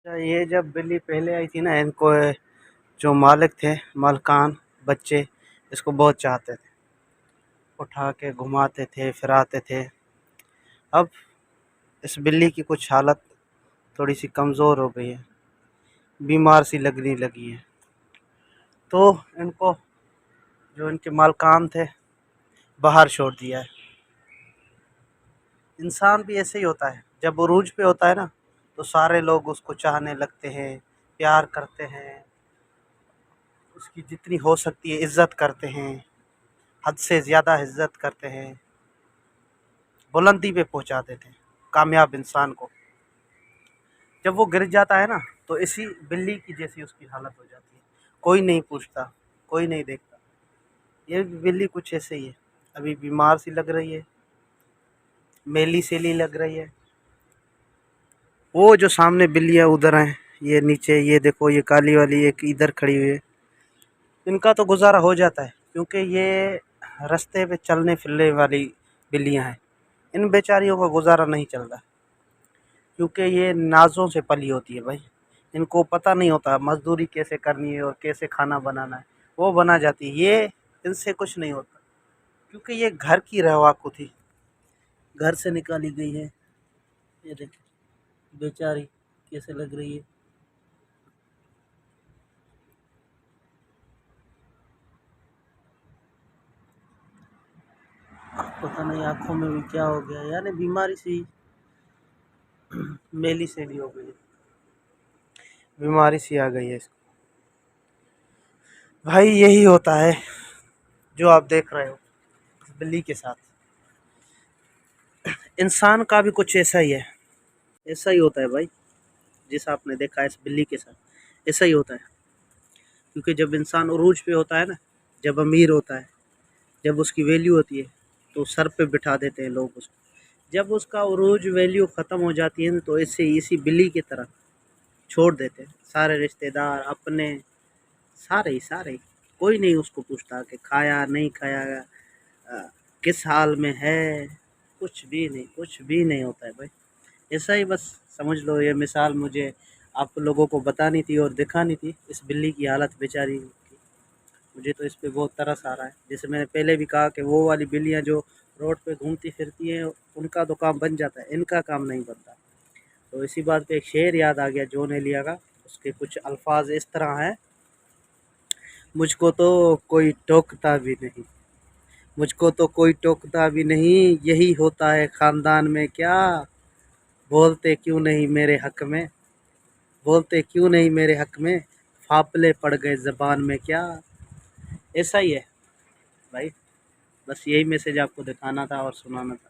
ये जब बिल्ली पहले आई थी ना, इनको जो मालिक थे, मालकान बच्चे इसको बहुत चाहते थे, उठा के घुमाते थे, फिराते थे। अब इस बिल्ली की कुछ हालत थोड़ी सी कमज़ोर हो गई है, बीमार सी लगने लगी है। तो इनको जो इनके मालकान थे बाहर छोड़ दिया है। इंसान भी ऐसे ही होता है, जब उरूज पे होता है ना, तो सारे लोग उसको चाहने लगते हैं, प्यार करते हैं, उसकी जितनी हो सकती है इज़्ज़त करते हैं, हद से ज़्यादा इज़्ज़त करते हैं, बुलंदी पे पहुंचा देते हैं कामयाब इंसान को। जब वो गिर जाता है ना, तो इसी बिल्ली की जैसी उसकी हालत हो जाती है। कोई नहीं पूछता, कोई नहीं देखता। ये बिल्ली कुछ ऐसे ही है, अभी बीमार सी लग रही है, मेली सेली लग रही है। वो जो सामने बिल्लियाँ उधर हैं, ये नीचे, ये देखो, ये काली वाली एक इधर खड़ी हुई है। इनका तो गुजारा हो जाता है, क्योंकि ये रास्ते पे चलने फिरने वाली बिल्लियाँ हैं। इन बेचारियों का गुजारा नहीं चलता, क्योंकि ये नाज़ों से पली होती है भाई। इनको पता नहीं होता मज़दूरी कैसे करनी है और कैसे खाना बनाना है, वो बना जाती है। ये इनसे कुछ नहीं होता, क्योंकि ये घर की रहवाकू थी, घर से निकाली गई है। ये देखिए बेचारी कैसे लग रही है। पता नहीं आँखों में भी क्या हो गया, यानी बीमारी सी, मेली सेली हो गई है, बीमारी सी आ गई है इसको। भाई यही होता है जो आप देख रहे हो बिल्ली के साथ। इंसान का भी कुछ ऐसा ही है, ऐसा ही होता है भाई। जैसा आपने देखा है इस बिल्ली के साथ, ऐसा ही होता है। क्योंकि जब इंसान उरूज पे होता है ना, जब अमीर होता है, जब उसकी वैल्यू होती है, तो सर पे बिठा देते हैं लोग उसको। जब उसका उरूज वैल्यू ख़त्म हो जाती है ना, तो ऐसे इसी बिल्ली की तरह छोड़ देते हैं। सारे रिश्तेदार अपने, सारे ही सारे ही। कोई नहीं उसको पूछता कि खाया नहीं खाया, किस हाल में है। कुछ भी नहीं, कुछ भी नहीं होता है भाई। ऐसा ही बस समझ लो, ये मिसाल मुझे आप लोगों को बतानी थी और दिखानी थी इस बिल्ली की हालत बेचारी की। मुझे तो इस पे बहुत तरस आ रहा है। जैसे मैंने पहले भी कहा कि वो वाली बिल्लियाँ जो रोड पे घूमती फिरती हैं, उनका तो काम बन जाता है, इनका काम नहीं बनता। तो इसी बात पे एक शेर याद आ गया जॉन एलिया का। उसके कुछ अल्फाज इस तरह हैं: मुझको तो कोई टोकता भी नहीं, मुझको तो कोई टोकता भी नहीं, यही होता है ख़ानदान में क्या। बोलते क्यों नहीं मेरे हक़ में, बोलते क्यों नहीं मेरे हक़ में, फाफले पड़ गए ज़बान में क्या। ऐसा ही है भाई। बस यही मैसेज आपको दिखाना था और सुनाना था।